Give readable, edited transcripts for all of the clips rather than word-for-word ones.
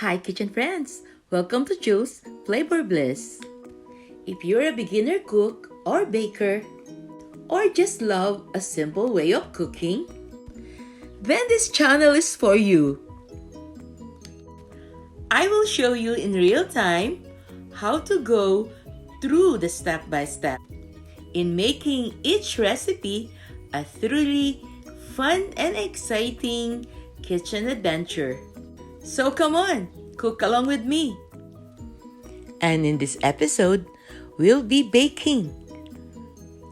Hi kitchen friends! Welcome to Juice Flavor Bliss. If you're a beginner cook or baker, or just love a simple way of cooking, then this channel is for you. I will show you in real time how to go through the step-by-step in making each recipe a truly fun and exciting kitchen adventure. So come on, cook along with me. And in this episode, we'll be baking.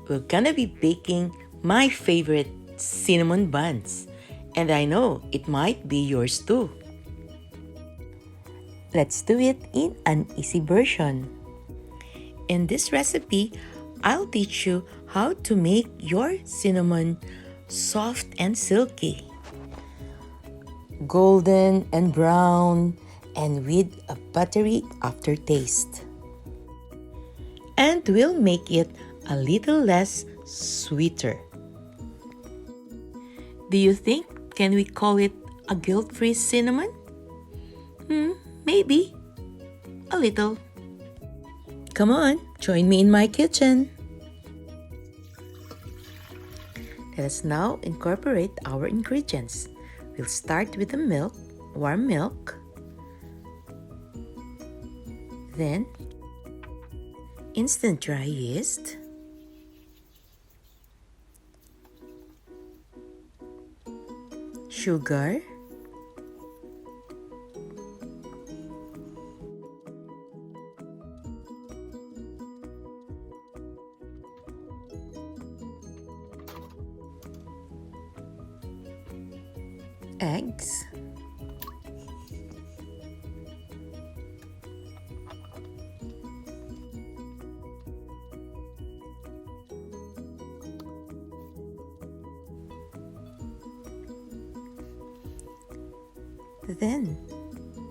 We're gonna be baking my favorite cinnamon buns. And I know it might be yours too. Let's do it in an easy version. In this recipe, I'll teach you how to make your cinnamon soft and silky, golden and brown, and with a buttery aftertaste. And we'll make it a little less sweeter. Do you think can we call it a guilt-free cinnamon? Maybe. A little. Come on, join me in my kitchen. Let us now incorporate our ingredients. We'll start with the milk, warm milk. Then, instant dry yeast. Sugar. Eggs. Then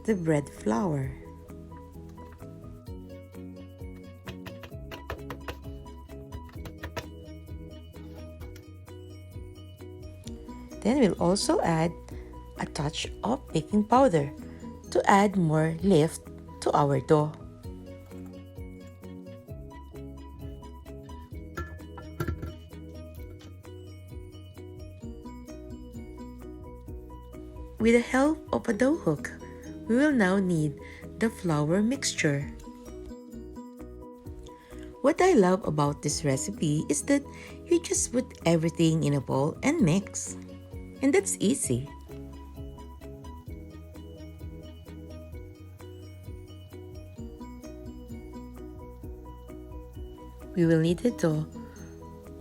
the bread flour. Then we'll also add a touch of baking powder to add more lift to our dough. With the help of a dough hook, we will now need the flour mixture. What I love about this recipe is that you just put everything in a bowl and mix. And that's easy. We will knead the dough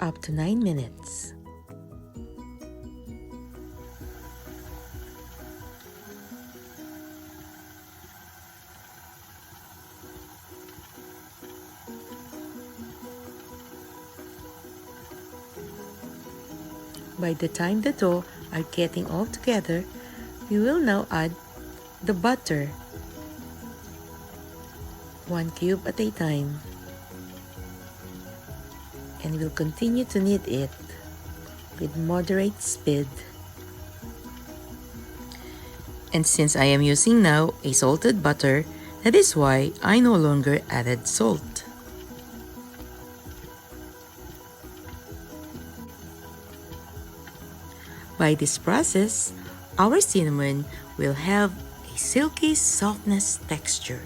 up to 9 minutes. By the time the dough are getting all together, we will now add the butter, 1 cube at a time. And we'll continue to knead it with moderate speed. And since I am using now a salted butter, that is why I no longer added salt. By this process, our cinnamon will have a silky softness texture.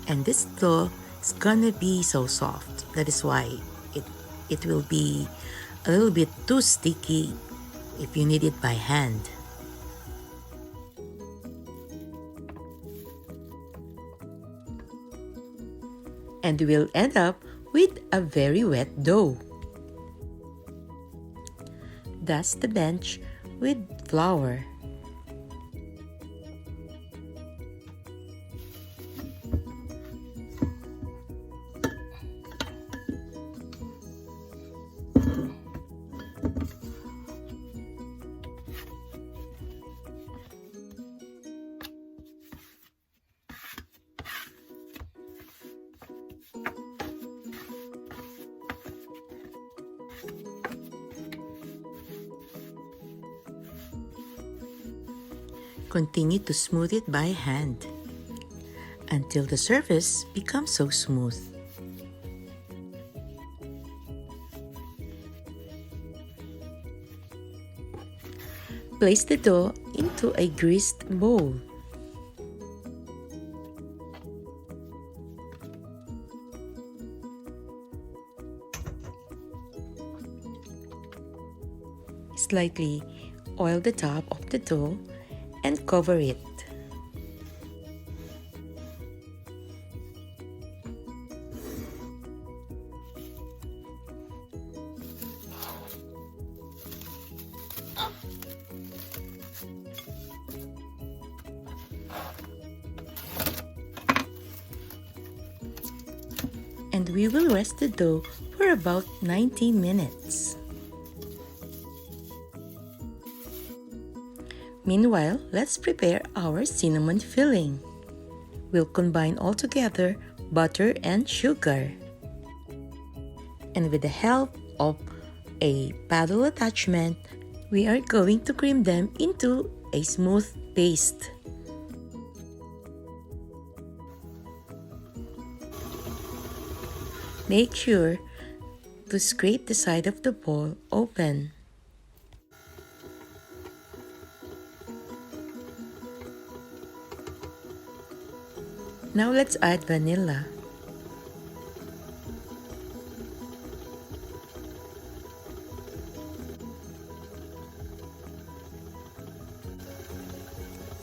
And this dough is gonna be so soft. That is why it will be a little bit too sticky if you knead it by hand. And we'll end up with a very wet dough. Dust the bench with flour. Continue to smooth it by hand until the surface becomes so smooth. Place the dough into a greased bowl. Slightly oil the top of the dough and cover it. And we will rest the dough for about 90 minutes. Meanwhile, let's prepare our cinnamon filling. We'll combine all together butter and sugar. And with the help of a paddle attachment, we are going to cream them into a smooth paste. Make sure to scrape the side of the bowl open. Now let's add vanilla.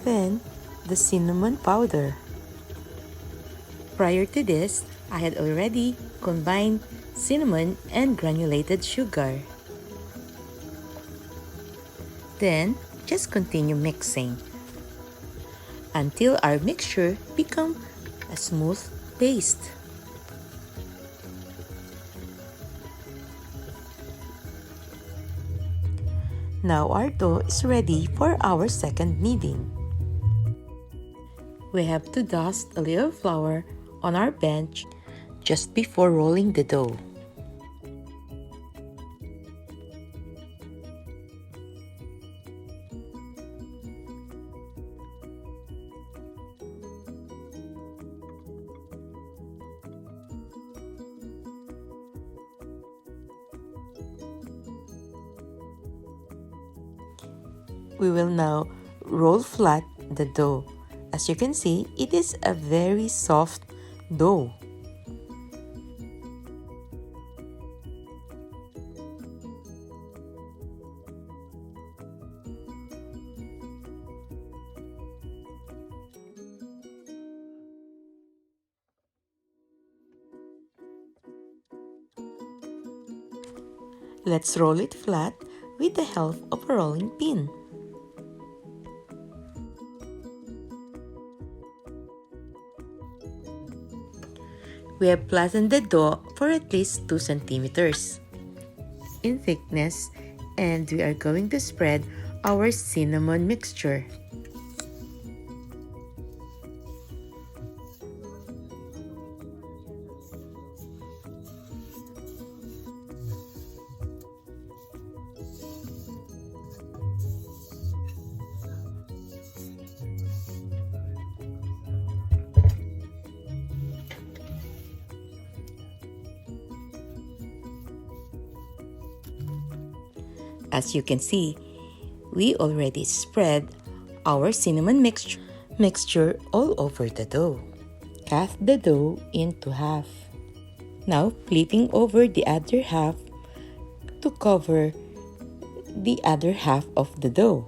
Then, the cinnamon powder. Prior to this, I had already combined cinnamon and granulated sugar. Then, just continue mixing until our mixture becomes a smooth paste. Now our dough is ready for our second kneading. We have to dust a little flour on our bench just before rolling the dough. We will now roll flat the dough. As you can see, it is a very soft dough. Let's roll it flat with the help of a rolling pin. We have flattened the dough for at least 2 centimeters in thickness, and we are going to spread our cinnamon mixture. As you can see, we already spread our cinnamon mixture all over the dough. Cut the dough into half. Now flipping over the other half to cover the other half of the dough.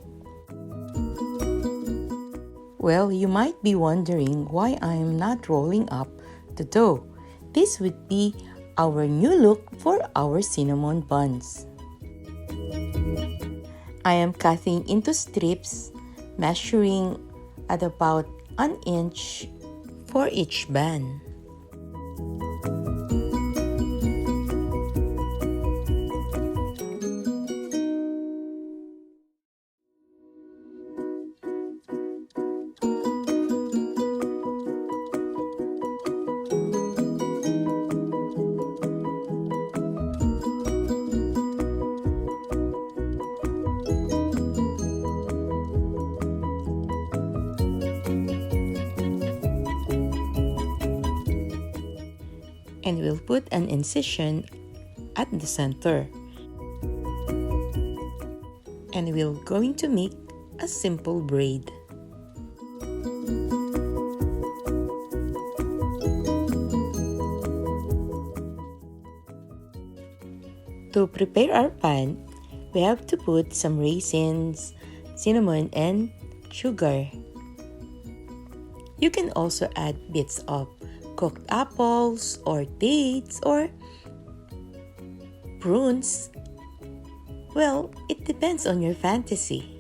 Well, you might be wondering why I am not rolling up the dough. This would be our new look for our cinnamon buns. I am cutting into strips, measuring at about 1 inch for each bun. And we'll put an incision at the center. And we're going to make a simple braid. To prepare our pan, we have to put some raisins, cinnamon, and sugar. You can also add bits of cooked apples or dates or prunes. Well, it depends on your fantasy.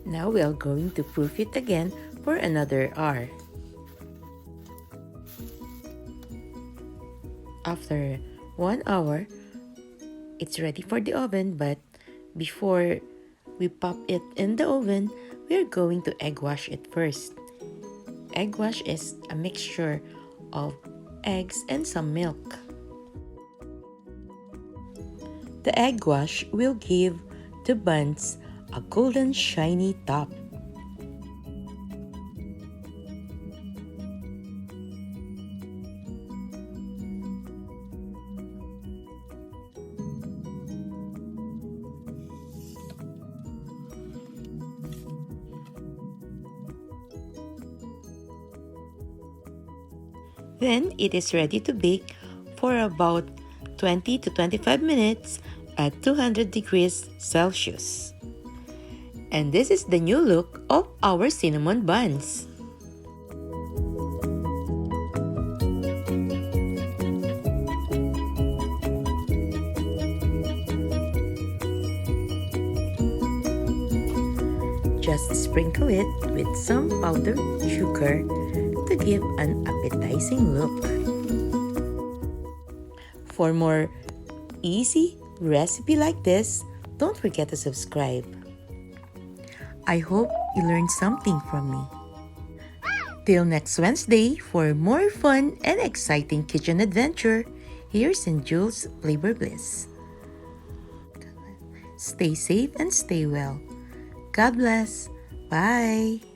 Now we are going to proof it again for another hour. After 1 hour, it's ready for the oven, but before we pop it in the oven, we are going to egg wash it first. Egg wash is a mixture of eggs and some milk. The egg wash will give the buns a golden shiny top. Then it is ready to bake for about 20 to 25 minutes at 200 degrees Celsius. And this is the new look of our cinnamon buns. Just sprinkle it with some powdered sugar to give an appetizing look. For more easy recipe like this, don't forget to subscribe. I hope you learned something from me. Till next Wednesday for more fun and exciting kitchen adventure, here's in Jules' Flavor Bliss. Stay safe and stay well. God bless. Bye.